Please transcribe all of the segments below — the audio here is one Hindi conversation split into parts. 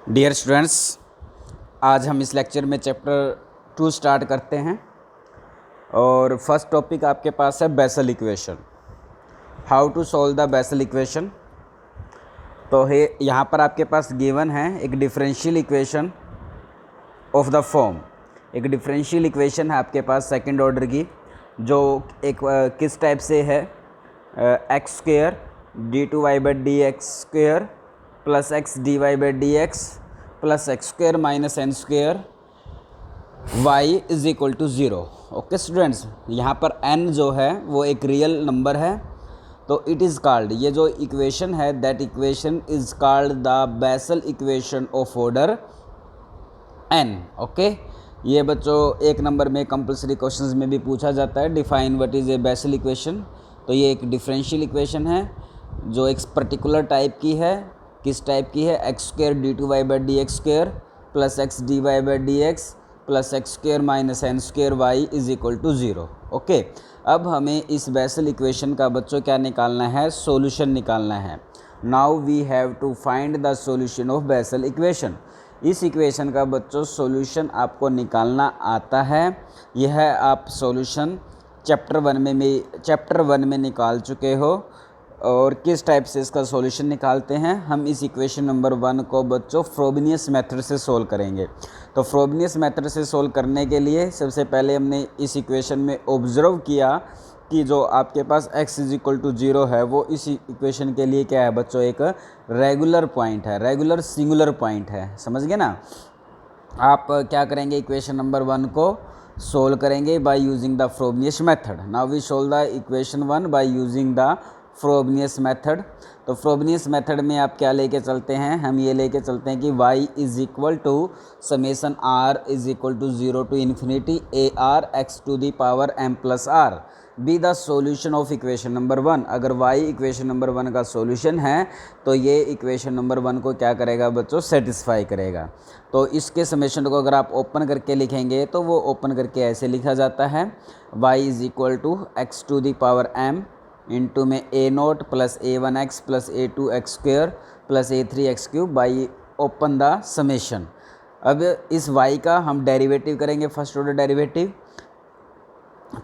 डियर स्टूडेंट्स, आज हम इस लेक्चर में चैप्टर 2 स्टार्ट करते हैं और फर्स्ट टॉपिक आपके पास है Bessel equation. How to solve the Bessel equation. तो है यहाँ पर आपके पास गिवन है एक differential equation of the form. एक डिफरेंशियल इक्वेशन है आपके पास सेकंड ऑर्डर की, जो एक किस टाइप से है, x square d two y by d x square plus x d y by d x plus x square minus n square y is equal to zero. Okay students, यहाँ पर n जो है वो एक रियल नंबर है, तो इट इज़ कॉल्ड, ये जो इक्वेशन है that equation is called the Bessel equation of order n। Okay, ये बच्चों एक नंबर में कंपलसरी क्वेश्चंस में भी पूछा जाता है, define what is a Bessel equation. तो ये एक डिफरेंशियल इक्वेशन है जो एक पर्टिकुलर टाइप की है। किस टाइप की है? X square d two y by d x square plus x d y by d x plus x square minus n square y is equal to zero. Okay, अब हमें इस बेसल इक्वेशन का बच्चों क्या निकालना है? सॉल्यूशन निकालना है। Now we have to find the solution of Bessel equation. इस इक्वेशन का बच्चों सॉल्यूशन आपको निकालना आता है। यह आप सॉल्यूशन चैप्टर वन में निकाल चुके हो। और किस टाइप से इसका सॉल्यूशन निकालते हैं? हम इस इक्वेशन नंबर 1 को बच्चों फ्रोबेनियस मेथड से सोल्व करेंगे। तो फ्रोबेनियस मेथड से सोल्व करने के लिए सबसे पहले हमने इस इक्वेशन में ऑब्जर्व किया कि जो आपके पास x इज इक्वल टू 0 है वो इस इक्वेशन के लिए क्या है बच्चों? एक रेगुलर पॉइंट है, रेगुलर सिंगुलर पॉइंट है। समझ गए ना? आप क्या करेंगे? इक्वेशन नंबर 1 को सोल्व करेंगे by using the Frobenius method. Now we solve the equation 1 by using the Frobenius method. तो फ्रोबेनियस मेथड में आप क्या लेके चलते हैं? हम ये लेके चलते हैं कि y is equal to summation r is equal to 0 to infinity a r x to the power m plus r be the solution of equation number 1। अगर y इक्वेशन नंबर 1 का सॉल्यूशन है तो ये इक्वेशन नंबर 1 को क्या करेगा बच्चों? सेटिस्फाई करेगा। तो इसके समेशन को अगर आप ओपन करके लिखेंगे तो वो ओपन करके ऐसे लिखा जाता है, y is equal to x to the power m into में a naught plus a one x plus a two x square plus a three x cube by open the summation. अब इस y का हम डेरिवेटिव करेंगे, फर्स्ट ऑर्डर डेरिवेटिव,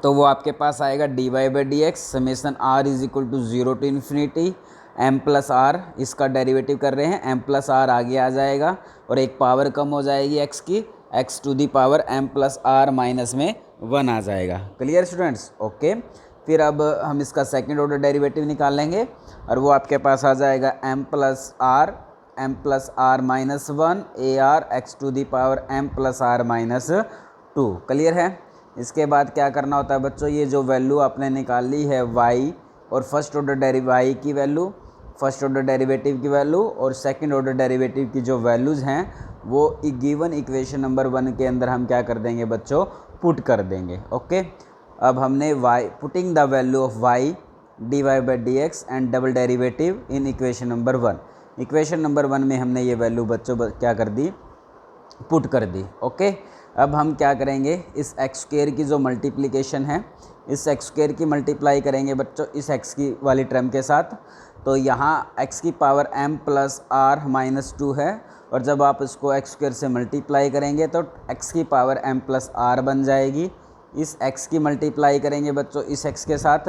तो वो आपके पास आएगा d y by d x summation r is equal to 0 to infinity m plus r. इसका डेरिवेटिव कर रहे हैं, m प्लस आर आगे आ जाएगा और एक पावर कम हो जाएगी x की, x to the power m plus r minus में 1 आ जाएगा। Clear students? ओके, फिर अब हम इसका सेकंड ऑर्डर डेरिवेटिव निकाल लेंगे और वो आपके पास आ जाएगा m plus r minus 1 a r x to the power m plus r minus 2। Clear है? इसके बाद क्या करना होता है बच्चों? ये जो वैल्यू आपने निकाल ली है y और फर्स्ट ऑर्डर y की वैल्यू, फर्स्ट ऑर्डर डेरिवेटिव की वैल्यू और सेकंड ऑर्डर डेरिवेटिव की जो वैल्यूज़ हैं वो गिवन इक्वेशन नंबर 1 के अंदर हम क्या कर देंगे बच्चों? पुट कर देंगे। ओके, अब हमने y putting the value of y d y by d x and double derivative in equation number 1। Equation number 1 में हमने ये वैल्यू बच्चों क्या कर दी? पुट कर दी। ओके, अब हम क्या करेंगे? इस एक्स स्क्वेयर की जो मल्टीप्लिकेशन है, इस एक्स स्क्वेयर की मल्टीप्लाई करेंगे बच्चों इस एक्स की वाली टर्म के साथ। तो यहाँ एक्स की power m plus r minus 2 है और जब आप इसको एक्स स्क्वेयर से मल्टीप्लाई करेंगे तो एक्स की पावर m प्लस आर बन जाएगी। इस x की मल्टीप्लाई करेंगे बच्चों इस x के साथ,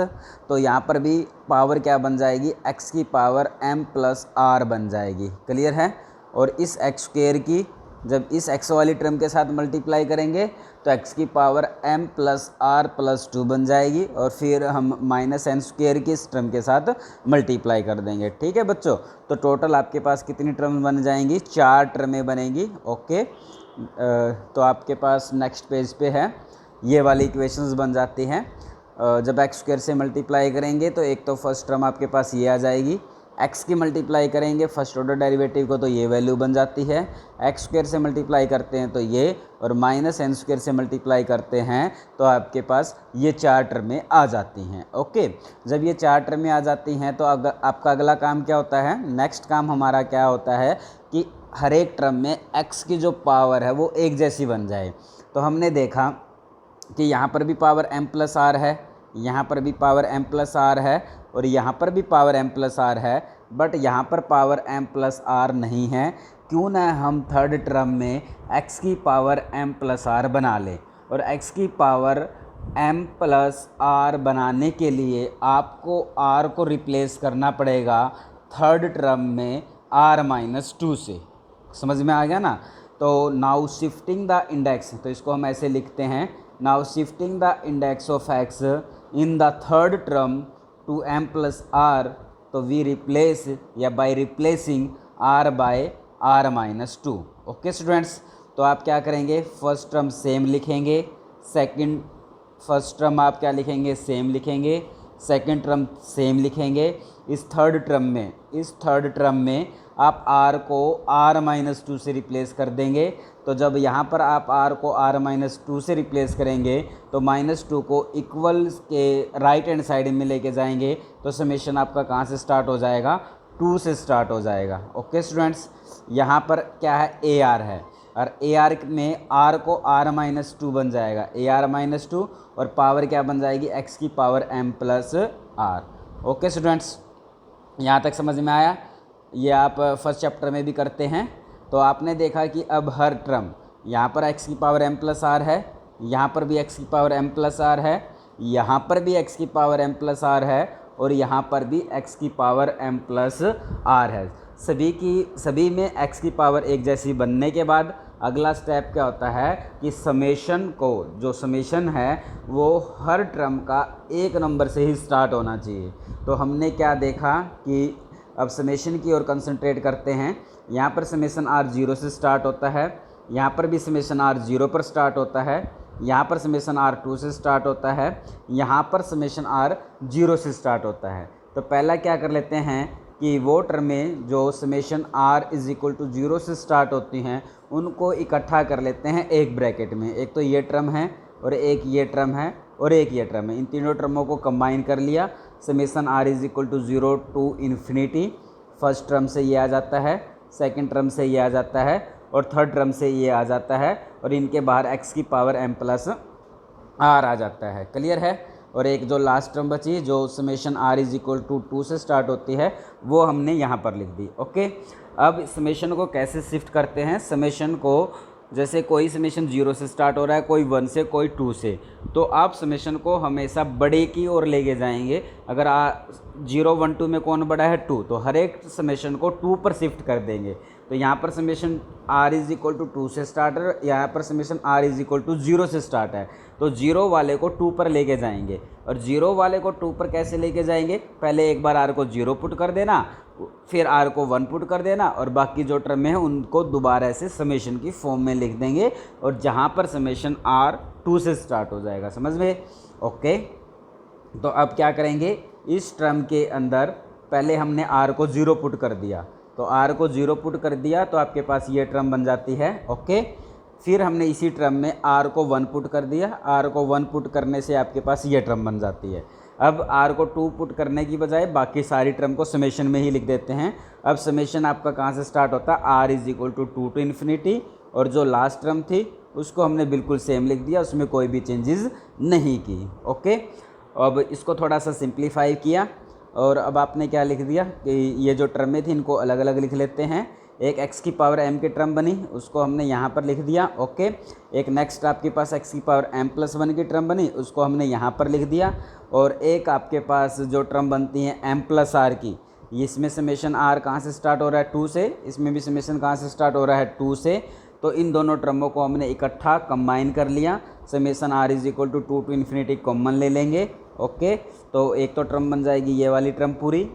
तो यहाँ पर भी पावर क्या बन जाएगी? x की पावर m प्लस आर बन जाएगी। क्लियर है? और इस एक्स स्क्वेयर की जब इस x वाली टर्म के साथ मल्टीप्लाई करेंगे तो x की power m plus r plus 2 बन जाएगी और फिर हम माइनस एन स्क्वेयर की इस टर्म के साथ मल्टीप्लाई कर देंगे। ठीक है बच्चों? तो टोटल आपके पास कितनी टर्म बन जाएंगी? 4 टर्में बनेगी। ओके, तो आपके पास नेक्स्ट पेज पे है, ये वाली इक्वेशंस बन जाती हैं। जब एक्स स्क्वायर से मल्टीप्लाई करेंगे तो एक तो फर्स्ट टर्म आपके पास ये आ जाएगी, एक्स की मल्टीप्लाई करेंगे फर्स्ट ऑर्डर डेरिवेटिव को तो ये वैल्यू बन जाती है, एक्स स्क्वायर से मल्टीप्लाई करते हैं तो ये, और माइनस एन स्क्वायर से मल्टीप्लाई करते हैं तो आपके पास ये 4 टर्में आ जाती हैं। ओके, जब ये 4 टर्में आ जाती हैं तो आपका अगला काम क्या होता है? नेक्स्ट काम हमारा क्या होता है कि हर एक टर्म में एक्स की जो पावर है वो एक जैसी बन जाए। तो हमने देखा कि यहाँ पर भी पावर m प्लस आर है, यहाँ पर भी पावर m प्लस आर है और यहाँ पर भी पावर m प्लस आर है, बट यहाँ पर पावर m प्लस आर नहीं है। क्यों ना हम थर्ड टर्म में x की पावर m प्लस आर बना लें। और x की पावर m प्लस आर बनाने के लिए आपको r को रिप्लेस करना पड़ेगा थर्ड टर्म में r माइनस 2 से। समझ में आ गया ना। तो नाउ शिफ्टिंग द इंडेक्स, तो इसको हम ऐसे लिखते हैं, now shifting the index of x in the third term to m plus r, तो वी रिप्लेस या by replacing r by r minus 2। Okay students, तो आप क्या करेंगे, फर्स्ट टर्म सेम लिखेंगे, सेकंड फर्स्ट टर्म आप क्या लिखेंगे, सेम लिखेंगे, सेकंड टर्म सेम लिखेंगे। इस थर्ड टर्म में आप r को r माइनस 2 से रिप्लेस कर देंगे। तो जब यहाँ पर आप r को r माइनस 2 से रिप्लेस करेंगे तो माइनस 2 को इक्वल के राइट हैंड साइड में लेके जाएंगे, तो समेशन आपका कहाँ से स्टार्ट हो जाएगा, 2 से स्टार्ट हो जाएगा। ओके स्टूडेंट्स, यहाँ पर क्या है, AR है, और AR में r को r माइनस 2 बन जाएगा, AR माइनस 2, और पावर क्या बन जाएगी, x की power m plus r। Okay students, यहाँ तक समझ में आया। ये आप फर्स्ट चैप्टर में भी करते हैं। तो आपने देखा कि अब हर टर्म, यहाँ पर x की पावर m प्लस आर है, यहाँ पर भी x की पावर m प्लस आर है, यहाँ पर भी x की पावर m प्लस आर है, और यहाँ पर भी x की पावर m प्लस आर है। सभी में x की पावर एक जैसी बनने के बाद अगला स्टेप क्या होता है कि समेशन को, जो समेशन है वो हर टर्म का एक नंबर से ही स्टार्ट होना चाहिए। तो हमने क्या देखा कि अब समेशन की ओर कंसंट्रेट करते हैं। यहाँ पर समेशन r 0 से स्टार्ट होता है, यहाँ पर भी समेशन r 0 पर स्टार्ट होता है, यहाँ पर समेशन r 2 से स्टार्ट होता है, यहाँ पर समेशन r 0 से स्टार्ट होता है। तो पहला क्या कर लेते हैं कि वो टर्में जो summation r is equal to 0 से स्टार्ट होती हैं उनको इकट्ठा कर लेते हैं एक ब्रैकेट में। एक तो ये टर्म है, और एक ये टर्म है, और एक ये टर्म है। इन तीनों टर्मों को कंबाइन कर लिया, summation r is equal to 0 to infinity. First term से ये आ जाता है, सेकंड टर्म से ये आ जाता है, और थर्ड टर्म से ये आ जाता है, और इनके बाहर x की पावर m प्लस r आ जाता है। क्लियर है। और एक जो लास्ट टर्म बची जो summation r is equal to 2 से स्टार्ट होती है वो हमने यहाँ पर लिख दी। ओके, अब समेशन को कैसे शिफ्ट करते हैं, समेशन को जैसे कोई समेशन 0 से स्टार्ट हो रहा है, कोई 1 से, कोई 2 से, तो आप समेशन को हमेशा बड़े की ओर लेके जाएंगे। अगर 0 1 2 में कौन बड़ा है, 2, तो हर एक समेशन को 2 पर शिफ्ट कर देंगे। तो यहाँ पर summation r is equal to 2 से स्टार्ट है, यहाँ पर summation r is equal to 0 से स्टार्ट है, तो 0 वाले को 2 पर लेके जाएंगे। और 0 वाले को 2 पर कैसे लेके जाएंगे, पहले एक बार r को 0 पुट कर देना, फिर r को 1 पुट कर देना, और बाकी जो टर्म है उनको दोबारा से समेशन की फॉर्म में लिख देंगे, और जहाँ पर समेशन r 2 से स्टार्ट हो जाएगा। समझ में। ओके, तो अब क्या करेंगे, इस टर्म के अंदर पहले हमने r को 0 पुट कर दिया, तो r को 0 पुट कर दिया तो आपके पास ये टर्म बन जाती है। ओके, फिर हमने इसी टर्म में r को 1 पुट कर दिया, r को 1 पुट करने से आपके पास ये टर्म बन जाती है। अब r को 2 पुट करने की बजाय बाकी सारी टर्म को समेशन में ही लिख देते हैं। अब समेशन आपका कहाँ से स्टार्ट होता है, r is equal to 2 to infinity, और जो लास्ट टर्म थी उसको हमने बिल्कुल सेम लिख दिया, उसमें कोई भी चेंजेस नहीं की। ओके, अब इसको थोड़ा सा सिंप्लीफाई किया, और अब आपने क्या लिख दिया कि ये जो टर्में थी इनको अलग अलग लिख लेते हैं। एक x की पावर m की टर्म बनी, उसको हमने यहाँ पर लिख दिया। ओके, एक नेक्स्ट आपके पास x की पावर m प्लस 1 की टर्म बनी, उसको हमने यहाँ पर लिख दिया। और एक आपके पास जो टर्म बनती है m प्लस r की, इसमें समेशन r कहाँ से स्टार्ट हो रहा है, 2 से, इसमें भी समेशन कहाँ से स्टार्ट हो रहा है, 2 से। तो इन दोनों टर्मों को हमने इकट्ठा कंबाइन कर लिया, summation r is equal to 2 to infinity common ले लेंगे। ओके, तो एक तो टर्म बन जाएगी ये वाली टर्म पूरी,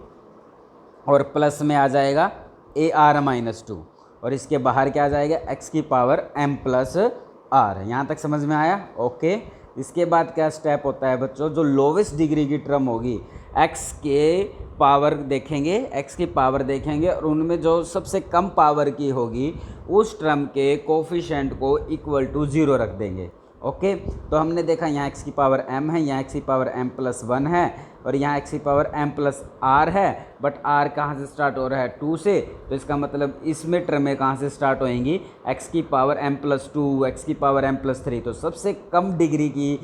और प्लस में आ जाएगा AR माइनस 2, और इसके बाहर क्या आ जाएगा, x की पावर m प्लस r। यहाँ तक समझ में आया। ओके, इसके बाद क्या स्टेप होता है बच्चों, जो लोवेस्ट डिग्री की टर्म होगी x के पावर देखेंगे, x की पावर देखेंगे, और उनमें जो सबसे कम पावर की होगी उस टर्म के कोफिशिएंट को इक्वल टू 0 रख देंगे। ओके, तो हमने देखा यहाँ x की पावर m है, यहाँ x की पावर m प्लस 1 है, और यहाँ x की पावर m प्लस r है, बट r कहाँ से स्टार्ट हो रहा है, 2 से। तो इसका मतलब इसमें टर्में कहाँ से स्टार्ट होएंगी, x की पावर m प्लस 2, x की पावर m प्लस 3। तो सबसे कम डिग्री की,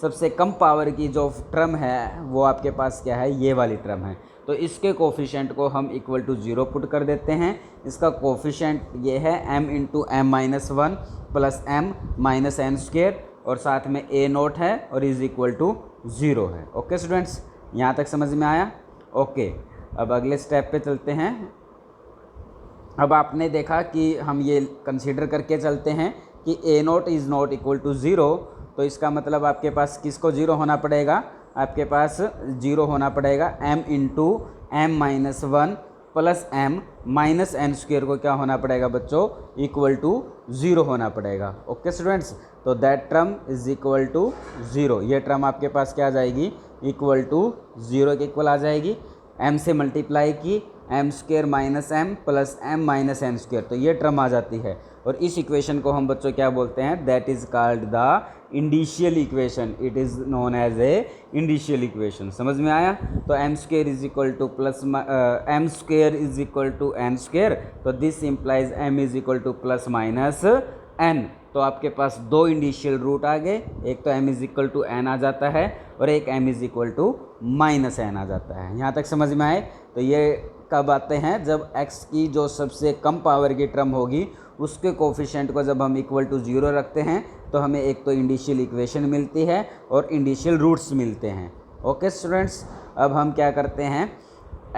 सबसे कम पावर की जो टर्म है वो आपके पास क्या है, ये वाली टर्म है। तो इसके कोफिशेंट को हम इक्वल टू 0 पुट कर देते हैं। इसका कोफिशेंट ये है m into m minus 1 plus m minus n square और साथ में a नोट है और इज़ इक्वल टू 0 है। ओके स्टूडेंट्स, यहाँ तक समझ में आया? ओके, अब अगले स्टेप पे चलते हैं। अब आपने देखा कि हम ये कंसीडर करके चलते हैं कि a naught is not equal to 0, तो इसका मतलब आपके पास किसको 0 होना पड़ेगा? आपके पास 0 होना पड़ेगा m into m minus 1 plus m minus n square को क्या होना पड़ेगा बच्चों? इक्वल टू 0 होना पड़ेगा। ओके स्टूडेंट्स, तो that term is equal to 0। ये टर्म आपके पास क्या आ जाएगी? इक्वल टू 0 के इक्वल आ जाएगी। m से मल्टीप्लाई की m square minus m plus m minus n square, तो ये टर्म आ जाती है। और इस इक्वेशन को हम बच्चों क्या बोलते हैं? That is called the indicial equation. It is known as a indicial equation. समझ में आया? तो m square is equal to plus m square is equal to n square, तो this implies m is equal to plus minus n. तो आपके पास दो इंडिशियल रूट आ गए, एक तो m is equal to n आ जाता है और एक m is equal to minus n आ जाता है। यहाँ तक समझ में आए? तो ये कब आते हैं? जब x की जो सबसे कम पावर की टर्म होगी उसके कोफिशेंट को जब हम इक्वल टू 0 रखते हैं तो हमें एक तो इंडिशियल इक्वेशन मिलती है और इंडिशियल रूट्स मिलते हैं। ओके स्टूडेंट्स, अब हम क्या करते हैं?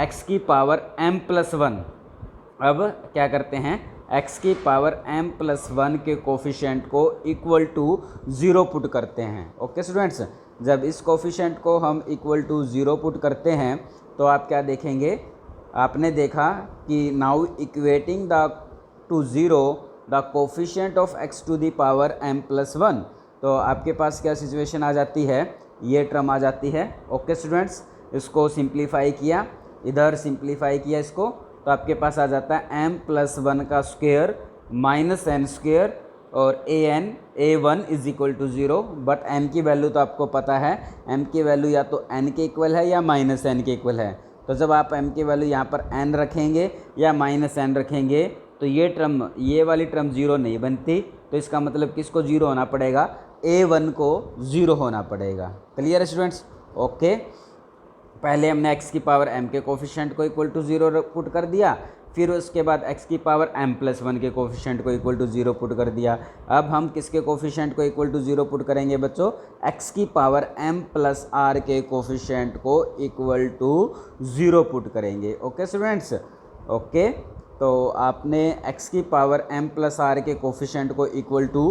x की पावर m प्लस 1, अब क्या करते हैं? x की पावर m प्लस 1 के कोफिशेंट को इक्वल टू 0 पुट करते हैं। ओके स्टूडेंट्स, जब इस कोफिशेंट को हम इक्वल टू 0 पुट करते हैं तो आप क्या देखेंगे? आपने देखा कि now equating the to 0 the coefficient of x to the power m plus 1, तो आपके पास क्या सिचुएशन आ जाती है? ये टर्म आ जाती है। ओके स्टूडेंट्स, इसको सिंप्लीफाई किया, इधर सिंप्लीफाई किया इसको, तो आपके पास आ जाता है m प्लस 1 का स्क्वेयर माइनस एन स्क्वेयर और a1 is equal to 0। But m की वैल्यू तो आपको पता है, m की वैल्यू या तो n के इक्वल है या माइनस एन के इक्वल है। तो जब आप m की वैल्यू यहाँ पर n रखेंगे या माइनस एन रखेंगे तो ये वाली टर्म 0 नहीं बनती, तो इसका मतलब किसको 0 होना पड़ेगा? a1 को 0 होना पड़ेगा। क्लियर है स्टूडेंट्स? ओके, पहले हमने x की पावर m के कोफिशेंट को इक्वल टू 0 पुट कर दिया, फिर उसके बाद x की पावर m प्लस 1 के कोफिशेंट को इक्वल टू 0 पुट कर दिया। अब हम किसके कोफिशेंट को इक्वल टू 0 पुट करेंगे बच्चों? x की पावर m प्लस r के कोफिशेंट को इक्वल टू 0 पुट करेंगे। Okay students? ओके, तो आपने x की पावर m प्लस r के कोफिशेंट को इक्वल टू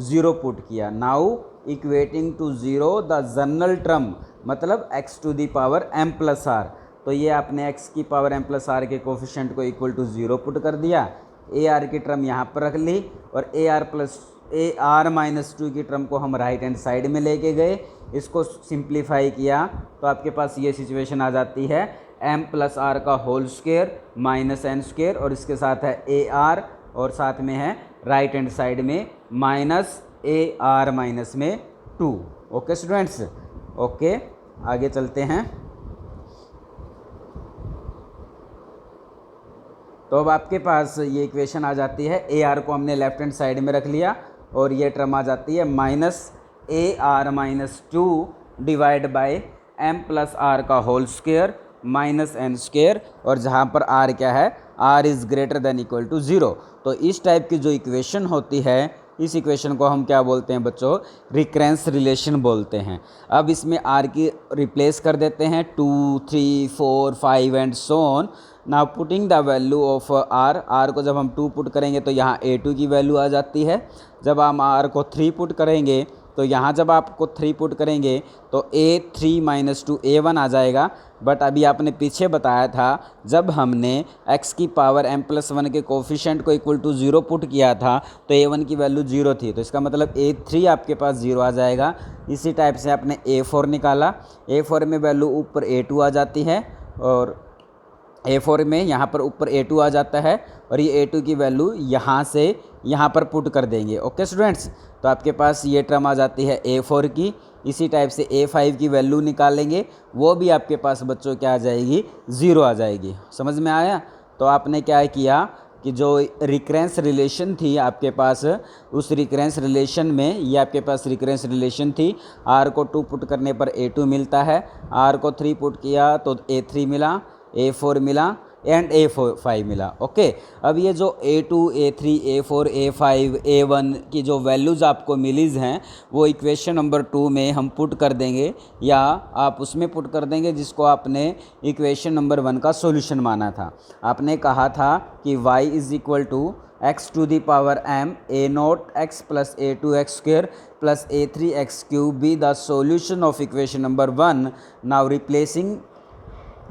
0 पुट किया। Now equating to 0 the general term, मतलब x to the power m plus r, तो ये आपने x की पावर m प्लस r के कोफिशेंट को इक्वल टू 0 पुट कर दिया। ar की टर्म यहाँ पर रख ली और ar माइनस 2 की टर्म को हम राइट हैंड साइड में लेके गए, इसको सिंप्लीफाई किया तो आपके पास ये सिचुएशन आ जाती है m प्लस r का whole square minus n square और इसके साथ है ar और साथ में है राइट हैंड साइड में माइनस ar माइनस में 2। Okay students? ओके, आगे चलते हैं। तो अब आपके पास ये इक्वेशन आ जाती है, ar को हमने लेफ्ट हैंड साइड में रख लिया और ये टर्म आ जाती है minus ar minus 2 divide by m plus r का whole square minus n square, और जहाँ पर r क्या है? r is greater than equal to 0। तो इस टाइप की जो इक्वेशन होती है, इस इक्वेशन को हम क्या बोलते हैं बच्चों? रिकरेंस रिलेशन बोलते हैं। अब इसमें r की रिप्लेस कर देते हैं 2, 3, 4, 5 and so on. Now putting the value of r को जब हम 2 पुट करेंगे तो यहाँ a2 की वैल्यू आ जाती है। जब हम r को 3 पुट करेंगे तो यहाँ जब आपको 3 पुट करेंगे तो a3 माइनस 2 a1 आ जाएगा। बट अभी आपने पीछे बताया था जब हमने x की पावर m प्लस 1 के कोफिशेंट को इक्वल टू 0 पुट किया था तो a1 की वैल्यू 0 थी, तो इसका मतलब a3 आपके पास 0 आ जाएगा। इसी टाइप से आपने a4 निकाला, a4 में वैल्यू ऊपर a2 आ जाती है और a4 में यहाँ पर ऊपर a2 आ जाता है और ये a2 की वैल्यू यहाँ से यहाँ पर पुट कर देंगे। Okay students? तो आपके पास ये टर्म आ जाती है a4 की। इसी टाइप से a5 की वैल्यू निकालेंगे, वो भी आपके पास बच्चों क्या आ जाएगी? 0 आ जाएगी। समझ में आया? तो आपने क्या किया कि जो रिकरेंस रिलेशन थी आपके पास, उस रिकरेंस रिलेशन में ये आपके पास रिकरेंस रिलेशन थी, r को 2 पुट करने पर a2 मिलता है, r को 3 पुट किया तो a3 मिला, A4 मिला एंड A5 मिला। ओके, अब ये जो A2, A3, A4, A5, A1 की जो वैल्यूज़ आपको मिलीज हैं वो इक्वेशन नंबर 2 में हम पुट कर देंगे, या आप उसमें पुट कर देंगे जिसको आपने इक्वेशन नंबर 1 का सॉल्यूशन माना था। आपने कहा था कि y is equal to x to the power m a0x plus a2x square plus a3x cube be the solution of equation number 1। Now replacing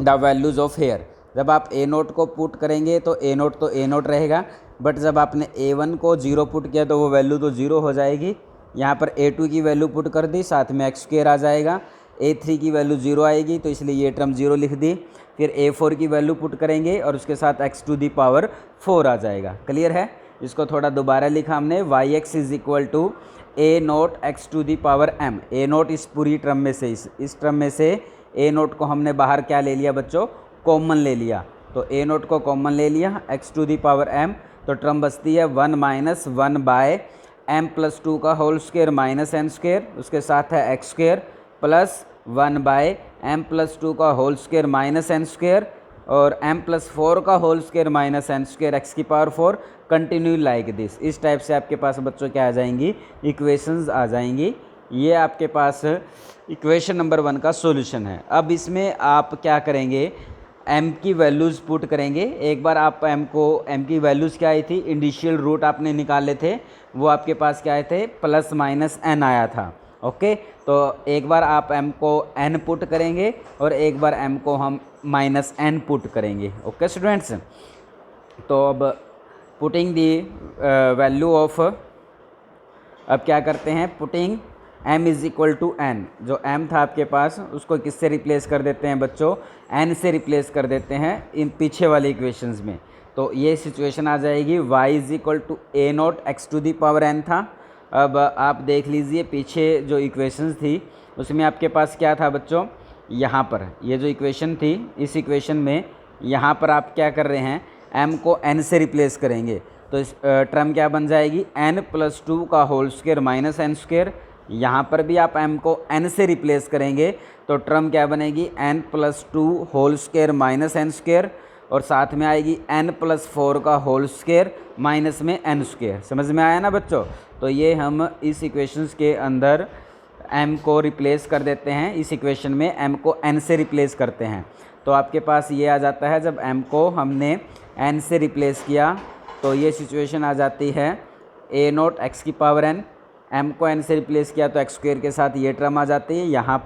the values of here. जब आप a0 को पुट करेंगे तो a0 रहेगा, बट जब आपने a1 को 0 पुट किया तो वो वैल्यू तो 0 हो जाएगी। यहाँ पर a2 की वैल्यू पुट कर दी, साथ में x स्क्वेयर आ जाएगा। a3 की वैल्यू 0 आएगी तो इसलिए ये टर्म 0 लिख दी। फिर a4 की वैल्यू पुट करेंगे और उसके साथ x टू दी पावर 4 आ जाएगा। क्लियर है? इसको थोड़ा दोबारा लिखा हमने, yx is equal to a0 x to the power m। a0 इस पूरी टर्म में से, इस टर्म में से a0 को हमने बाहर क्या ले लिया बच्चों? कॉमन ले लिया। तो a0 को कॉमन ले लिया, x to the power m, तो टर्म बचती है 1 माइनस 1 बाय m प्लस 2 का whole square minus n square, उसके साथ है x square plus 1 by m plus 2 का whole square minus n square, और m प्लस 4 का whole square minus n square x की पावर 4, कंटिन्यू लाइक दिस। इस टाइप से आपके पास बच्चों क्या आ जाएंगी? इक्वेशंस आ जाएंगी। ये आपके पास इक्वेशन नंबर 1 का सॉल्यूशन है। अब इसमें आप क्या करेंगे? m की वैल्यूज़ पुट करेंगे। एक बार आप m की वैल्यूज़ क्या आई थी? इनिशियल रूट आपने निकाले थे, वो आपके पास क्या आए थे? प्लस माइनस n आया था। ओके, तो एक बार आप m को n पुट करेंगे और एक बार m को हम माइनस n पुट करेंगे। ओके स्टूडेंट्स, तो अब पुटिंग दी वैल्यू ऑफ, अब क्या करते हैं? Putting m is equal to n। जो m था आपके पास उसको किससे रिप्लेस कर देते हैं बच्चों? n से रिप्लेस कर देते हैं इन पीछे वाले इक्वेशंस में। तो ये सिचुएशन आ जाएगी y is equal to a0 x to the power n था। अब आप देख लीजिए पीछे जो इक्वेशंस थी उसमें आपके पास क्या था बच्चों? यहाँ पर ये जो इक्वेशन थी, इस इक्वेशन में यहाँ पर आप क्या कर रहे हैं? m को n से रिप्लेस करेंगे तो इस टर्म क्या बन जाएगी? n प्लस 2 का whole square minus n square. यहाँ पर भी आप m को n से रिप्लेस करेंगे तो टर्म क्या बनेगी? n plus 2 whole square minus n square, और साथ में आएगी n प्लस 4 का होल स्क्वेयर माइनस में n स्क्वेयर। समझ में आया ना बच्चों? तो ये हम इस इक्वेशंस के अंदर m को रिप्लेस कर देते हैं। इस इक्वेशन में m को n से रिप्लेस करते हैं तो आपके पास ये आ जाता है। जब m को हमने n से रिप्लेस किया तो ये सिचुएशन आ जाती है a0 x की पावर n। m को n से रिप्लेस किया तो x स्क्वेयर के साथ ये टर्म आ जाती है। यहाँ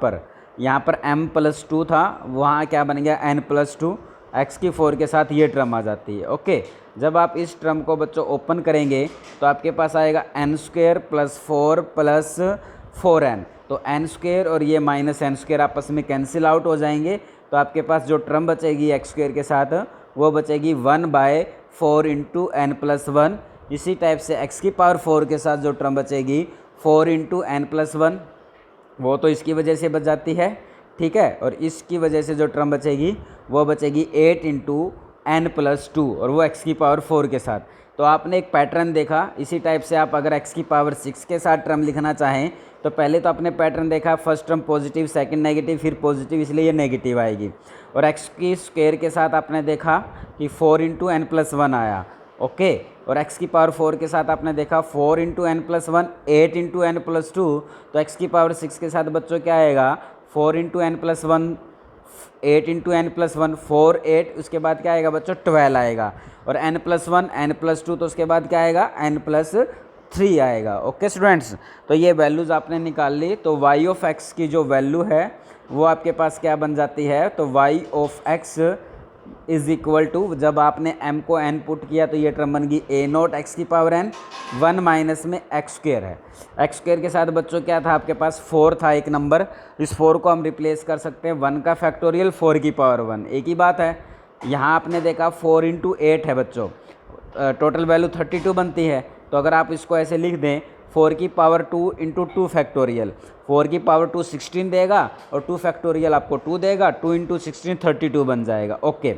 पर m प्लस 2 था, वहाँ क्या बन गया? n प्लस 2, x की 4 के साथ ये टर्म आ जाती है। ओके, जब आप इस टर्म को बच्चों ओपन करेंगे तो आपके पास आएगा n square plus 4 plus 4n। तो n स्क्वेयर और ये माइनस n स्क्वेयर आपस में कैंसिल आउट हो जाएंगे, तो आपके पास जो टर्म बचेगी x स्क्वेयर के साथ वो बचेगी 1 बाय 4 इंटू n प्लस 1। इसी टाइप से x की पावर 4 के साथ जो टर्म बचेगी 4 इंटू n प्लस 1, वो तो इसकी वजह से बच जाती है, ठीक है। और इसकी वजह से जो टर्म बचेगी वो बचेगी 8 इंटू n प्लस 2, और वो x की पावर 4 के साथ। तो आपने एक पैटर्न देखा। इसी टाइप से आप अगर x की पावर 6 के साथ टर्म लिखना चाहें तो पहले तो आपने पैटर्न देखा, first term positive, second negative, फिर पॉजिटिव, इसलिए ये नेगेटिव आएगी। और x की स्क्वायर के साथ आपने देखा कि 4 इंटू n प्लस 1 आया। ओके, और x की पावर 4 के साथ आपने देखा 4 into n plus 1, 8 into n plus 2। तो x की पावर 6 के साथ बच्चों क्या आएगा? 4 into n plus 1, 8 into n plus 1, 4, 8, उसके बाद क्या आएगा बच्चों? 12 आएगा। और n प्लस 1, n प्लस 2, तो उसके बाद क्या आएगा? n प्लस 3 आएगा। ओके स्टूडेंट्स, तो ये वैल्यूज़ आपने निकाल ली। तो y ऑफ x की जो वैल्यू है वो आपके पास क्या बन जाती है? तो y of x is equal to, जब आपने m को n पुट किया तो ये टर्म बन गई a0 x की पावर n, 1 माइनस में x स्क्वेयर है। x स्क्वेयर के साथ बच्चों क्या था आपके पास? 4 था एक नंबर। इस 4 को हम रिप्लेस कर सकते हैं 1 का फैक्टोरियल 4 की पावर 1, एक ही बात है। यहाँ आपने देखा 4 इंटू 8 है बच्चों, टोटल वैल्यू 32 बनती है। तो अगर आप इसको ऐसे लिख दें 4 की पावर 2 इंटू 2 फैक्टोरियल, 4 की पावर 2 16 देगा और 2 फैक्टोरियल आपको 2 देगा, 2 इंटू 16 32 बन जाएगा। ओके,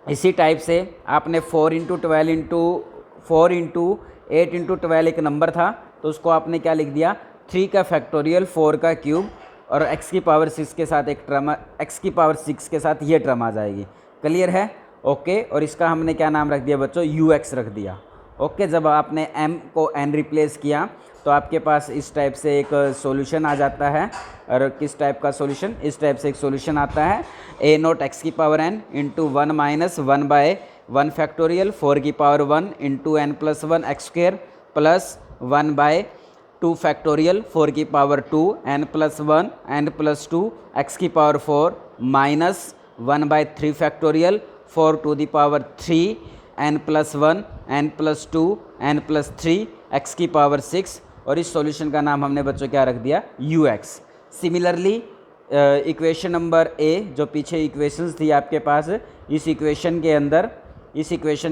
इसी टाइप से आपने 4 इंटू 12 इंटू 4 इंटू 8 इंटू 12 एक नंबर था तो उसको आपने क्या लिख दिया? 3 का फैक्टोरियल 4 का क्यूब और x की पावर 6 के साथ एक टर्म, x की पावर 6 के साथ ये टर्म आ जाएगी। क्लियर है? ओके। और इसका हमने क्या नाम रख दिया बच्चों? ux रख दिया। ओके। जब आपने m को n रिप्लेस किया तो आपके पास इस टाइप से एक सॉल्यूशन आ जाता है। और किस टाइप का सॉल्यूशन? इस टाइप से एक सॉल्यूशन आता है, a नोट x की power n into 1 minus 1 by 1 factorial 4 की power 1 into n plus 1 x square plus 1 by 2 factorial 4 की power 2 n plus 1 n plus 2 x की power 4 minus 1 by 3 factorial 4 to the power 3 n plus 1 n plus 2 n plus 3 x की पावर 6। और इस सॉल्यूशन का नाम हमने बच्चों क्या रख दिया? ux। Similarly equation number A, जो पीछे इक्वेशंस थी आपके पास, इस इक्वेशन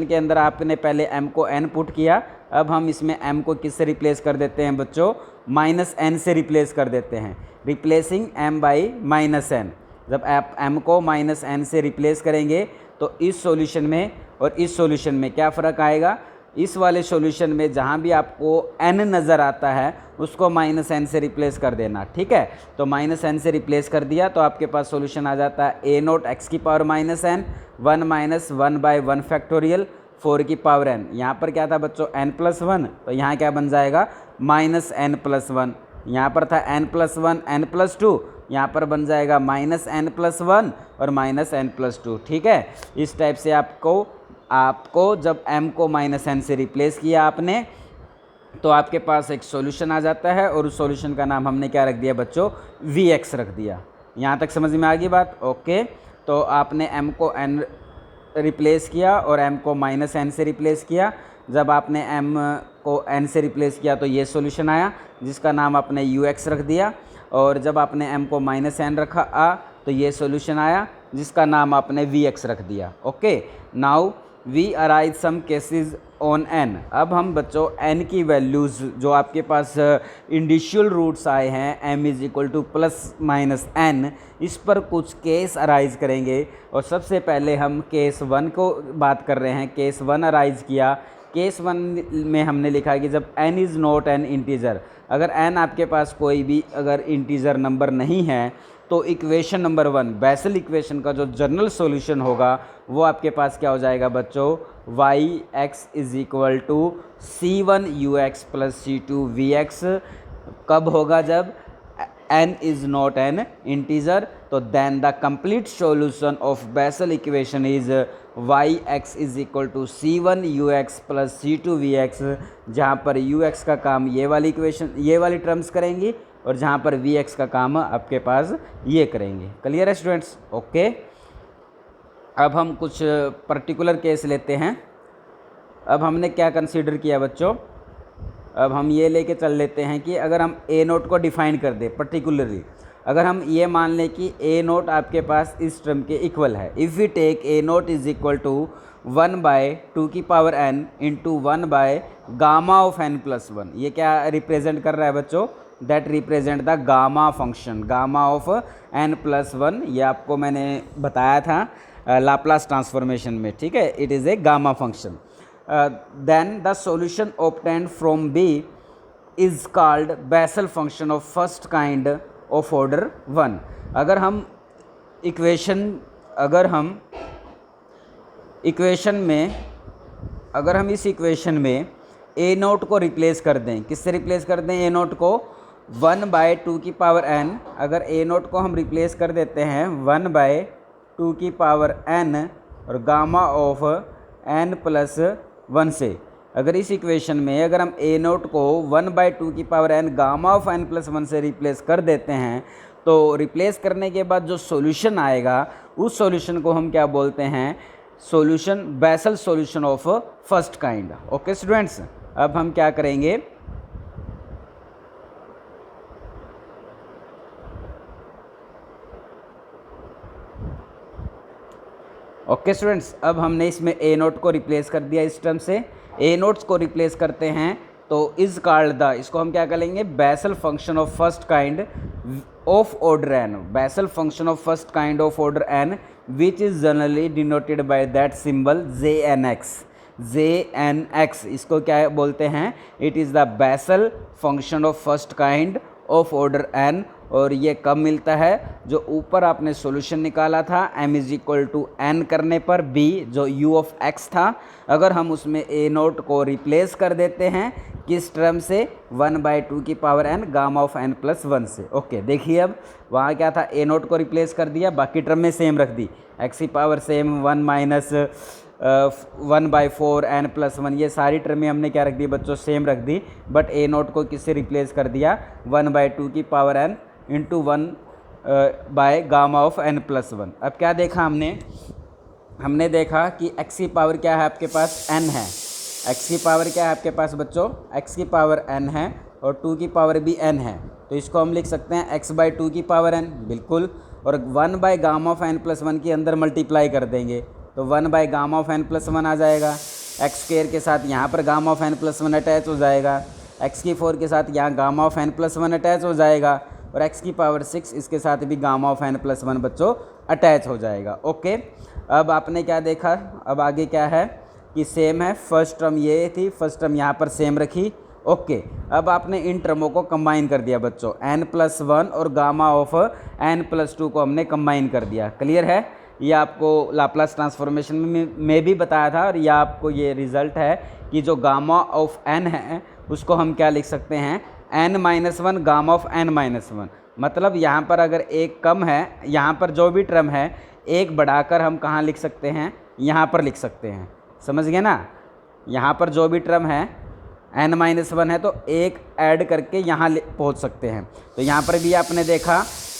के अंदर आपने पहले m को n पुट किया। अब हम इसमें m को किससे रिप्लेस कर देते हैं बच्चों? माइनस n से रिप्लेस कर देते हैं। Replacing m by minus n। जब आप m को माइनस n से रिप्लेस करेंगे तो इस सॉल्यूशन में और इस सॉल्यूशन में क्या फ़र्क आएगा? इस वाले सॉल्यूशन में जहाँ भी आपको n नज़र आता है उसको माइनस n से रिप्लेस कर देना। ठीक है, तो माइनस n से रिप्लेस कर दिया तो आपके पास सॉल्यूशन आ जाता है a नोट x की power minus n 1 minus 1 by 1 factorial 4 की पावर n। यहाँ पर क्या था बच्चों? n प्लस 1, तो यहाँ क्या बन जाएगा? Minus n plus 1। यहाँ पर था n प्लस 1 n प्लस 2, यहाँ पर बन जाएगा माइनस n प्लस 1 और माइनस n प्लस 2। ठीक है, इस टाइप से आपको जब m को माइनस n से रिप्लेस किया आपने तो आपके पास एक सॉल्यूशन आ जाता है और उस सॉल्यूशन का नाम हमने क्या रख दिया बच्चों? vx रख दिया। यहाँ तक समझ में आ गई बात? ओके। तो आपने m को n रिप्लेस किया और m को माइनस n से रिप्लेस किया। जब आपने m को n से रिप्लेस किया तो ये सॉल्यूशन आया जिसका नाम आपने ux रख दिया। और जब आपने m को माइनस n रखा तो ये सॉल्यूशन आया जिसका नाम आपने vx रख दिया। Okay. Now we arise some cases on n। अब हम बच्चों n की वैल्यूज़ जो आपके पास इंडिशियल रूट्स आए हैं m is equal to plus minus n, इस पर कुछ केस अराइज करेंगे। और सबसे पहले हम केस 1 को बात कर रहे हैं। केस 1 अराइज किया। केस 1 में हमने लिखा कि जब n is not an integer, अगर n आपके पास कोई भी अगर इंटीजर नंबर नहीं है तो इक्वेशन नंबर 1 बेसल इक्वेशन का जो जनरल सॉल्यूशन होगा वो आपके पास क्या हो जाएगा बच्चों? yx is equal to c1ux plus c2vx। कब होगा? जब n is not an integer. तो then the complete solution of Bessel equation is yx is equal to c1ux plus c2vx, जहाँ पर ux का काम ये वाली टर्म्स करेंगी और जहाँ पर vx का काम आपके पास ये करेंगे। क्लियर है स्टूडेंट्स? ओके। अब हम कुछ पर्टिकुलर केस लेते हैं। अब हमने क्या कंसीडर किया बच्चों? अब हम ये लेके चल लेते हैं कि अगर हम a नोट को डिफ़ाइन कर दें पर्टिकुलरली, अगर हम ये मान लें कि a नोट आपके पास इस टर्म के इक्वल है। If we take a naught is equal to 1 by 2 की power n into 1 by gamma of n plus 1। ये क्या रिप्रेजेंट कर रहा है बच्चों? That represent the gamma function, gamma of n plus 1। ये आपको मैंने बताया था लाप्लास ट्रांसफॉर्मेशन में। ठीक है, it is a gamma function. Then the solution obtained from b is called Bessel function of first kind of order 1। अगर हम इस इक्वेशन में a नोट को रिप्लेस कर दें, किससे रिप्लेस कर दें? a नोट को 1 बाय 2 की पावर n। अगर a नोट को हम रिप्लेस कर देते हैं 1 बाय 2 की पावर n और गामा ऑफ n प्लस 1 से, अगर इस इक्वेशन में अगर हम a नोट को 1 बाय 2 की power n gamma of n plus 1 से रिप्लेस कर देते हैं तो रिप्लेस करने के बाद जो सॉल्यूशन आएगा उस सॉल्यूशन को हम क्या बोलते हैं? Solution, Bessel solution of first kind. Okay students, अब हम क्या करेंगे? ओके स्टूडेंट्स, अब हमने इसमें a नोट को रिप्लेस कर दिया इस टर्म से। a नोट्स को रिप्लेस करते हैं तो इज कॉल्ड द, इसको हम क्या करेंगे? Basal function of first kind of order n। Basal function of first kind of order n which is generally denoted by that symbol jnx। इसको क्या बोलते हैं? It is the Bessel function of first kind of order n। और ये कब मिलता है, जो ऊपर आपने सॉल्यूशन निकाला था m = n करने पर b जो u ऑफ x था, अगर हम उसमें a0 को रिप्लेस कर देते हैं किस टर्म से, 1/2 की power n gamma of n plus 1 से। ओके, देखिए अब वहाँ क्या था, a0 को रिप्लेस कर दिया, बाकी टर्म में सेम रख दी, x की power same 1 minus 1/4 n plus 1, ये सारी टर्में हमने क्या रख दी बच्चों, सेम रख दी, बट a0 को किससे रिप्लेस कर दिया, 1/2 की power n into 1 by gamma of n plus 1। अब क्या देखा हमने देखा कि x की पावर क्या है आपके पास, n है, x की पावर क्या है आपके पास बच्चों, x की पावर n है और 2 की पावर भी n है, तो इसको हम लिख सकते हैं x/2 की पावर n, बिल्कुल, और 1 by gamma of n plus 1 के अंदर मल्टीप्लाई कर देंगे तो 1 by gamma of n plus 1 आ जाएगा, x² के साथ यहाँ पर gamma of n plus 1 attach हो जाएगा, x⁴ के साथ यहाँ gamma of n plus 1 attach हो जाएगा, और x की पावर 6 इसके साथ भी गामा ऑफ n प्लस 1 बच्चों अटैच हो जाएगा। ओके, अब आपने क्या देखा, अब आगे क्या है कि सेम है, फर्स्ट टर्म ये थी, फर्स्ट टर्म यहाँ पर सेम रखी। ओके, अब आपने इन टर्मों को कंबाइन कर दिया बच्चों, n प्लस 1 और गामा ऑफ n प्लस 2 को हमने कंबाइन कर दिया। क्लियर है, ये आपको लाप्लास ट्रांसफॉर्मेशन में भी बताया था, और यह आपको ये रिज़ल्ट है कि जो गामा ऑफ n है उसको हम क्या लिख सकते हैं, n-1 गामा ऑफ n-1, मतलब यहाँ पर अगर एक कम है, यहाँ पर जो भी टर्म है एक बढ़ाकर हम कहाँ लिख सकते हैं, यहाँ पर लिख सकते हैं, समझ गए ना, यहाँ पर जो भी टर्म है n-1 है तो एक ऐड करके यहाँ पहुँच सकते हैं। तो यहाँ पर भी आपने देखा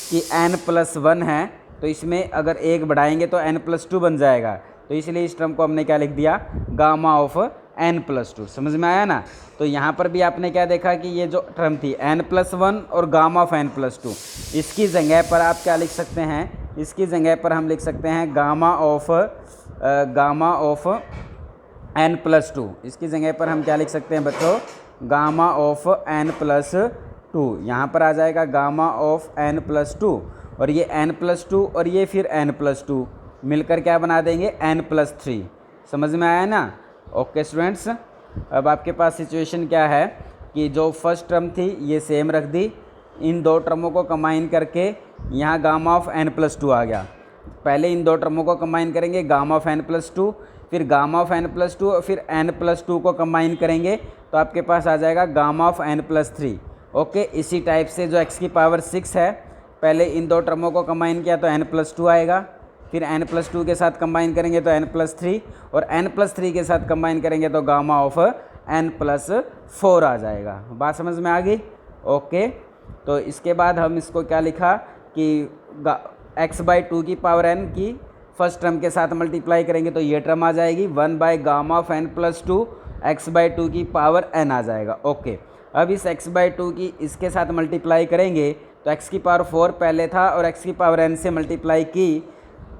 कि n प्लस 1 है, तो इसमें अगर एक बढ़ाएंगे तो n प्लस 2 बन जाएगा, तो इसलिए इस टर्म को हमने क्या लिख दिया, गामा ऑफ n प्लस 2। समझ में आया ना। तो यहाँ पर भी आपने क्या देखा कि ये जो टर्म थी n प्लस 1 और गामा ऑफ n प्लस 2, इसकी जगह पर आप क्या लिख सकते हैं, इसकी जगह पर हम लिख सकते हैं गामा ऑफ n प्लस 2, इसकी जगह पर हम क्या लिख सकते हैं बच्चों, गामा ऑफ n प्लस 2, यहाँ पर आ जाएगा गामा ऑफ n प्लस 2, और ये n प्लस 2 और ये फिर n प्लस 2 मिलकर क्या बना देंगे, n प्लस 3। समझ में आया ना। ओके स्टूडेंट्स, अब आपके पास सिचुएशन क्या है कि जो फर्स्ट टर्म थी ये सेम रख दी, इन दो टर्मों को कंबाइन करके यहाँ गामा ऑफ n प्लस 2 आ गया। पहले इन दो टर्मों को कंबाइन करेंगे, गामा ऑफ n प्लस 2, फिर गामा ऑफ n प्लस 2, और फिर n प्लस 2 को कंबाइन करेंगे तो आपके पास आ जाएगा gamma of n plus 3। Okay, इसी टाइप से जो x की पावर 6 है, पहले इन दो टर्मों को कंबाइन किया तो n प्लस 2 आएगा, फिर n प्लस 2 के साथ कंबाइन करेंगे तो n प्लस 3, और n प्लस 3 के साथ कंबाइन करेंगे तो गामा ऑफ n प्लस 4 आ जाएगा। बात समझ में आ गई। ओके, तो इसके बाद हम इसको क्या लिखा कि x/2 की पावर n की फर्स्ट टर्म के साथ मल्टीप्लाई करेंगे तो ये टर्म आ जाएगी, 1 by gamma of n plus 2 x/2 की पावर n आ जाएगा। ओके, अब इस x/2 की इसके साथ मल्टीप्लाई करेंगे तो x की पावर 4 पहले था और x की पावर n से मल्टीप्लाई की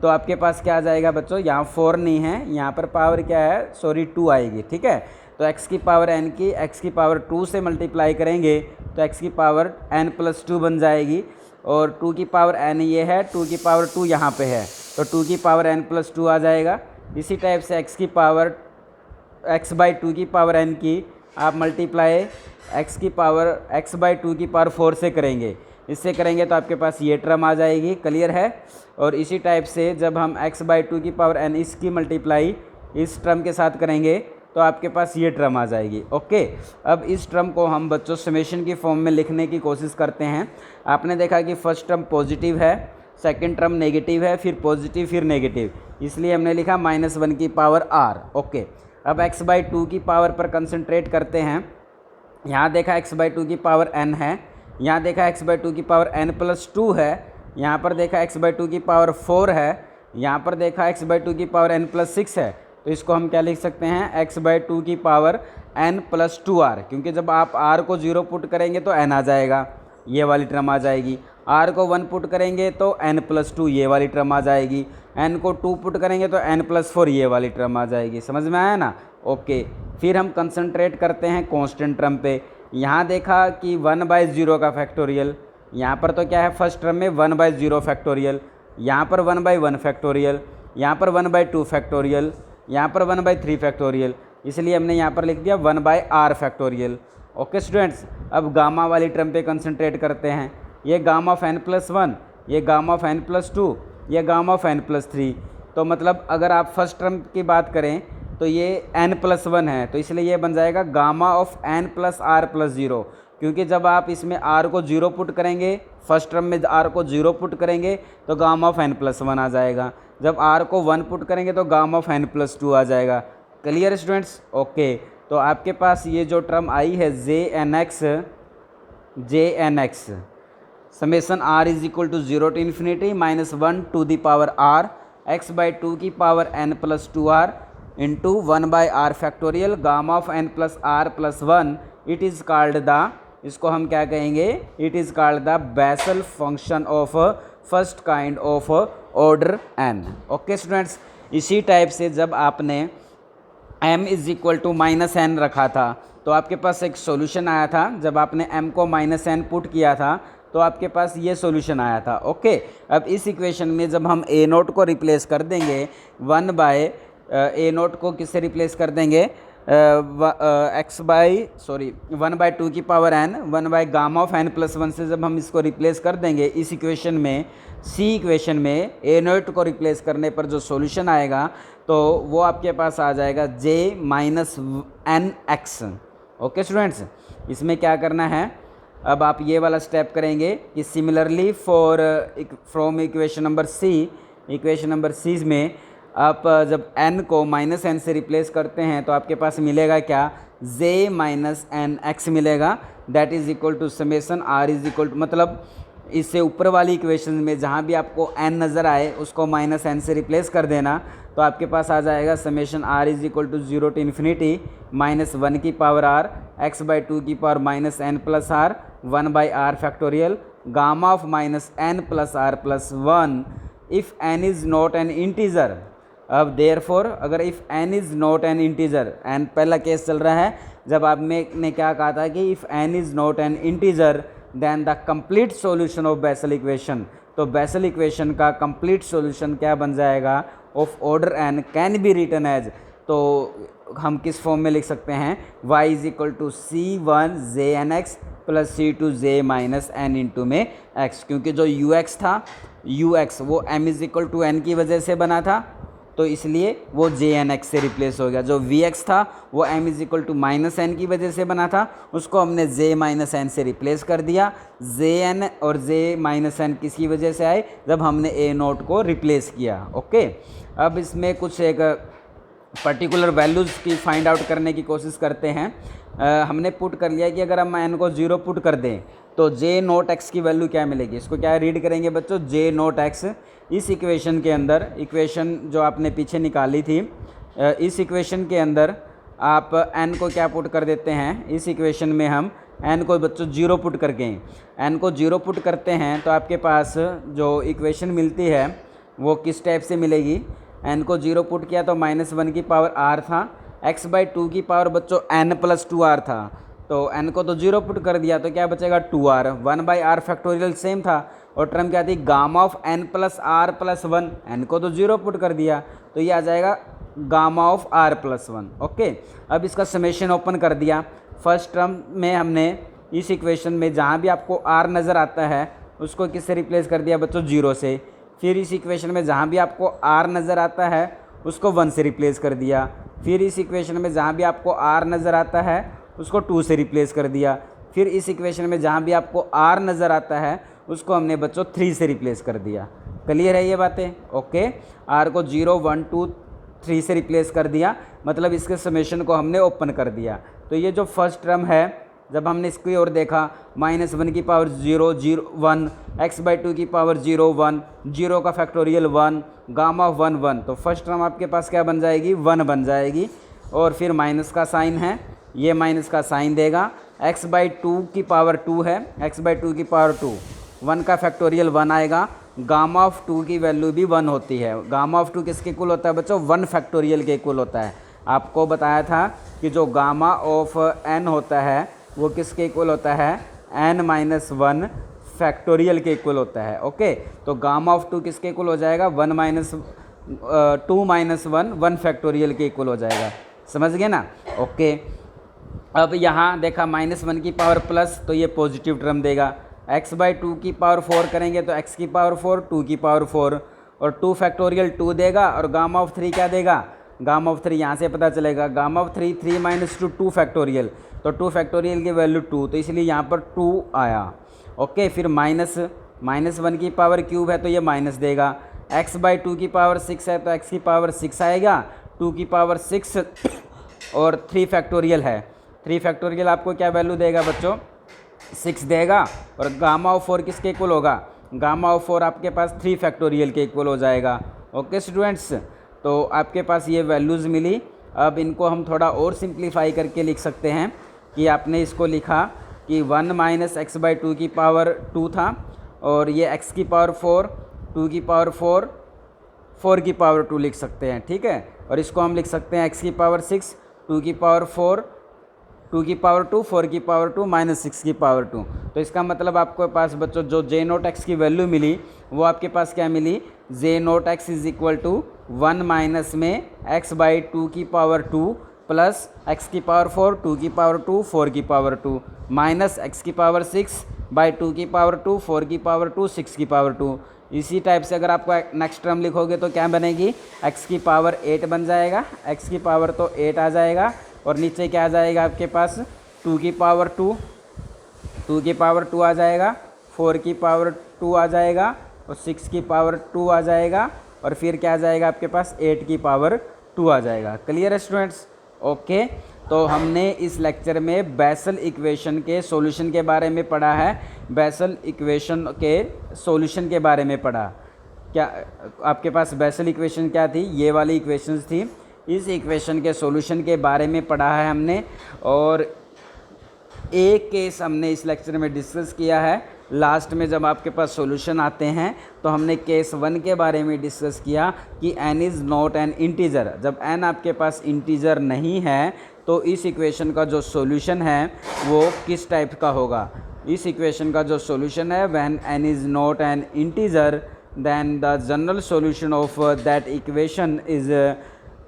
तो आपके पास क्या आ जाएगा बच्चों, यहाँ 4 नहीं है, यहाँ पर पावर क्या है, सॉरी 2 आएगी। ठीक है, तो x की पावर n की x की पावर 2 से मल्टीप्लाई करेंगे तो x की पावर n प्लस 2 बन जाएगी, और 2 की पावर n ये है, 2 की पावर 2 यहाँ पे है, तो 2 की पावर n प्लस 2 आ जाएगा। इसी टाइप से x की पावर x/2 की पावर n की आप मल्टीप्लाई x/2 की पावर 4 से करेंगे, इससे करेंगे तो आपके पास ये टर्म आ जाएगी। क्लियर है। और इसी टाइप से जब हम x/2 की पावर n इसकी मल्टीप्लाई इस टर्म के साथ करेंगे तो आपके पास ये टर्म आ जाएगी। ओके, अब इस टर्म को हम बच्चों समेशन की फॉर्म में लिखने की कोशिश करते हैं। आपने देखा कि फर्स्ट टर्म पॉजिटिव है, सेकंड टर्म नेगेटिव है, फिर पॉजिटिव फिर नेगेटिव, इसलिए हमने लिखा -1 की पावर r। ओके, अब x/2 की पावर पर कंसंट्रेट करते हैं। यहाँ देखा x/2 की पावर n है, यहाँ देखा x/2 की पावर n प्लस 2 है, यहाँ पर देखा x/2 की पावर 4 है, यहाँ पर देखा x/2 की पावर n प्लस 6 है, तो इसको हम क्या लिख सकते हैं, x/2 की पावर n प्लस 2r, क्योंकि जब आप r को 0 पुट करेंगे तो n आ जाएगा, ये वाली टर्म आ जाएगी। r को 1 पुट करेंगे तो n प्लस 2 ये वाली टर्म आ जाएगी, n को 2 पुट करेंगे तो n प्लस 4 ये वाली टर्म आ जाएगी। समझ में आया ना। ओके, फिर हम कंसंट्रेट करते हैं कांस्टेंट टर्म पे। यहाँ देखा कि 1/0 का फैक्टोरियल, यहाँ पर तो क्या है फर्स्ट टर्म में 1/0 फैक्टोरियल, यहाँ पर 1/1 फैक्टोरियल, यहाँ पर 1/2 फैक्टोरियल, यहाँ पर 1/3 फैक्टोरियल, इसलिए हमने यहाँ पर लिख दिया 1/r फैक्टोरियल। ओके स्टूडेंट्स, अब गामा वाली टर्म पे कंसंट्रेट करते हैं। ये गामा ऑफ n प्लस 1, ये गामा ऑफ n प्लस 2, ये गामा ऑफ n प्लस 3। तो मतलब अगर आप फर्स्ट टर्म की बात करें तो ये n प्लस 1 है, तो इसलिए ये बन जाएगा gamma of n plus r plus 0, क्योंकि जब आप इसमें r को 0 पुट करेंगे, फर्स्ट टर्म में r को 0 पुट करेंगे तो गामा ऑफ n प्लस 1 आ जाएगा, जब r को 1 पुट करेंगे तो गामा ऑफ n प्लस 2 आ जाएगा। Clear students? ओके, तो आपके पास ये जो टर्म आई है JNX summation r is equal to 0 to infinity minus 1 to the power r x by 2 की power n plus 2r into 1 by r factorial gamma of n plus r plus 1, it is called the, इसको हम क्या कहेंगे, it is called the Bessel function of first kind of order n। Okay students, इसी टाइप से जब आपने m is equal to minus n रखा था तो आपके पास एक सॉल्यूशन आया था, जब आपने m को माइनस n पुट किया था तो आपके पास ये सॉल्यूशन आया था। ओके, अब इस इक्वेशन में जब हम a नोट को रिप्लेस कर देंगे 1 बाय a नोट को किससे रिप्लेस कर देंगे, 1 बाई 2 की power n 1 by gamma of n plus 1 से जब हम इसको रिप्लेस कर देंगे इस इक्वेशन में, सी इक्वेशन में a नोट को रिप्लेस करने पर जो सॉल्यूशन आएगा तो वो आपके पास आ जाएगा j minus nx। Okay students, इसमें क्या करना है, अब आप ये वाला स्टेप करेंगे कि similarly for from equation number c में आप जब n को माइनस n से रिप्लेस करते हैं तो आपके पास मिलेगा क्या, j माइनस एन एक्स मिलेगा, that is equal to summation r is equal to, मतलब इससे ऊपर वाली इक्वेशन में जहाँ भी आपको n नज़र आए उसको माइनस n से रिप्लेस कर देना, तो आपके पास आ जाएगा summation r is equal to 0 to infinity minus 1 की पावर r x बाई 2 की power minus n plus r 1 by r factorial gamma of minus n plus r plus 1 if n is not an integer. अब देयरफॉर अगर if n is not an integer, n पहला केस चल रहा है जब आप ने क्या कहा था कि if n is not an integer then the complete solution of Bessel equation, तो बेसल इक्वेशन का कंप्लीट सॉल्यूशन क्या बन जाएगा, of order n can be written as, तो हम किस फॉर्म में लिख सकते हैं, y is equal to C1JNX plus C2J minus n into में x, क्योंकि जो ux था ux वो m is equal to n की वजह से बना था तो इसलिए वो JNX से रिप्लेस हो गया, जो Vx था वो m is equal to minus n की वजह से बना था, उसको हमने j माइनस n से रिप्लेस कर दिया। Jn और j माइनस n किसकी वजह से आए, जब हमने a नोट को रिप्लेस किया। ओके, अब इसमें कुछ एक पर्टिकुलर वैल्यूज़ की फाइंड आउट करने की कोशिश करते हैं। हमने पुट कर लिया कि अगर हम n को 0 पुट कर दें तो j नोट x की वैल्यू क्या मिलेगी, इसको क्या रीड करेंगे बच्चों, j नोट x इस इक्वेशन के अंदर, इक्वेशन जो आपने पीछे निकाली थी, इस इक्वेशन के अंदर आप n को क्या पुट कर देते हैं, इस इक्वेशन में हम n को बच्चों 0 पुट करके n को 0 पुट करते हैं तो आपके पास जो इक्वेशन मिलती है वो किस टाइप से मिलेगी, n को 0 पुट किया तो माइनस 1 की पावर r था, x बाई 2 की पावर बच्चों n प्लस 2r था, तो n को तो 0 पुट कर दिया तो क्या बचेगा 2r, 1 by r factorial same था, और टर्म क्या थी gamma of n plus r plus 1, n को तो 0 पुट कर दिया तो ये आ जाएगा gamma of r plus 1। Okay, अब इसका समेशन ओपन कर दिया, फर्स्ट टर्म में हमने इस इक्वेशन में जहाँ भी आपको r नज़र आता है उसको किससे रिप्लेस कर दिया बच्चों, 0 से, फिर इस इक्वेशन में जहाँ भी आपको r नज़र आता है उसको 1 से रिप्लेस कर दिया, फिर इस इक्वेशन में जहाँ भी आपको r नज़र आता है उसको 2 से रिप्लेस कर दिया, फिर इस इक्वेशन में जहाँ भी आपको r नज़र आता है उसको हमने बच्चों 3 से रिप्लेस कर दिया। क्लियर है ये बातें? ओके, r को 0 1 2 3 से रिप्लेस कर दिया, मतलब इसके समेशन को हमने ओपन कर दिया। तो ये जो फर्स्ट टर्म है जब हमने इसकी ओर देखा, माइनस 1 की पावर 0 0 1, x बाई 2 की पावर 0 1, 0 का फैक्टोरियल 1, गामा ऑफ 1 1, तो फर्स्ट टर्म आपके पास क्या बन जाएगी, 1 बन जाएगी, और फिर माइनस का साइन है, ये माइनस का साइन देगा, x बाई 2 की पावर 2 है, x बाई 2 की पावर 2, 1 का फैक्टोरियल 1 आएगा, गामा ऑफ 2 की वैल्यू भी 1 होती है। गामा ऑफ 2 किसके इक्वल होता है बच्चों, 1 फैक्टोरियल के इक्वल होता है। आपको बताया था कि जो गामा ऑफ n होता है वो किसके इक्वल होता है, n माइनस 1 फैक्टोरियल के इक्वल होता है। ओके, तो गामा ऑफ 2 किसके इक्वल हो जाएगा, 1 माइनस 2 माइनस 1 फैक्टोरियल के इक्वल हो जाएगा। समझ गए ना? ओके, अब यहाँ देखा माइनस 1 की पावर प्लस, तो ये पॉजिटिव टर्म देगा, x बाई 2 की पावर 4 करेंगे तो x की पावर 4, 2 की पावर 4 और 2 फैक्टोरियल 2 देगा और गामा ऑफ 3 क्या देगा, गामा ऑफ 3 यहाँ से पता चलेगा, गामा ऑफ 3 3 माइनस 2 2 फैक्टोरियल, तो 2 फैक्टोरियल की वैल्यू 2, तो इसलिए यहाँ पर 2 आया। ओके, फिर -1 की पावर क्यूब है तो ये माइनस देगा, x बाई 2 की पावर 6 है तो x की पावर 6 आएगा, 2 की पावर 6 और 3 फैक्टोरियल है, 3 फैक्टोरियल आपको क्या वैल्यू देगा बच्चों, 6 देगा। और गामा ऑफ 4 किसके इक्वल होगा, गामा ऑफ 4 आपके पास 3 फैक्टोरियल के इक्वल हो जाएगा। ओके स्टूडेंट्स, तो आपके पास ये वैल्यूज़ मिली। अब इनको हम थोड़ा और सिंप्लीफाई करके लिख सकते हैं कि आपने इसको लिखा कि 1 माइनस एक्स बाई 2 की पावर 2 था और ये x की पावर 4, 2 की पावर 4, 4 की पावर 2 लिख सकते हैं, ठीक है। और इसको हम लिख सकते हैं x की पावर 6, 2 की पावर 4, 2 की पावर 2, 4 की पावर 2 माइनस 6 की पावर 2। तो इसका मतलब आपके पास बच्चों जो जे नोट एक्स की वैल्यू मिली वो आपके पास क्या मिली, J naught x is equal to 1 minus में x बाई 2 की पावर 2 प्लस x की पावर 4, 2 की पावर 2, 4 की पावर 2 माइनस x की पावर 6 बाई 2 की पावर 2, 4 की पावर 2, 6 की पावर 2। इसी टाइप से अगर आपको नेक्स्ट टर्म लिखोगे तो क्या बनेगी, x की पावर 8 बन जाएगा, x की पावर तो 8 आ जाएगा और नीचे क्या आ जाएगा आपके पास 2 की पावर 2, 2 की पावर 2 आ जाएगा, 4 की पावर 2 आ जाएगा और 6 की पावर 2 आ जाएगा और फिर क्या आ जाएगा आपके पास 8 की पावर 2 आ जाएगा। क्लियर है स्टूडेंट्स? ओके, तो हमने इस लेक्चर में बेसल इक्वेशन के सॉल्यूशन के बारे में पढ़ा है, बेसल इक्वेशन के सॉल्यूशन के बारे में पढ़ा। क्या आपके पास बेसल इक्वेशन क्या थी, ये वाली इक्वेशंस थी, इस इक्वेशन के सॉल्यूशन के बारे में पढ़ा है हमने। और एक केस हमने इस लेक्चर में डिस्कस किया है, लास्ट में जब आपके पास सॉल्यूशन आते हैं तो हमने केस 1 के बारे में डिस्कस किया कि n is not an integer. जब n आपके पास इंटीजर नहीं है तो इस इक्वेशन का जो सॉल्यूशन है वो किस टाइप का होगा। इस इक्वेशन का जो सॉल्यूशन है when n is not an integer then the general solution of that equation is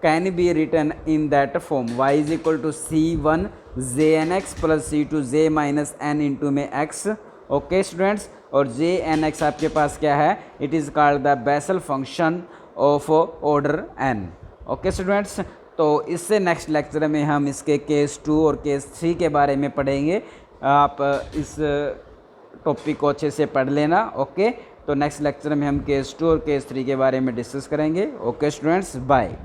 can be written in that form, y is equal to c1 jnx plus c2 j minus n into में x। ओके स्टूडेंट्स, और jnx आपके पास क्या है, it is called the Bessel function of order n। Okay students, तो इससे नेक्स्ट लेक्चर में हम इसके केस 2 और केस 3 के बारे में पढ़ेंगे। आप इस टॉपिक को अच्छे से पढ़ लेना। ओके, तो नेक्स्ट लेक्चर में हम केस 2 और केस 3 के बारे में डिस्कस करेंगे। Okay students, bye.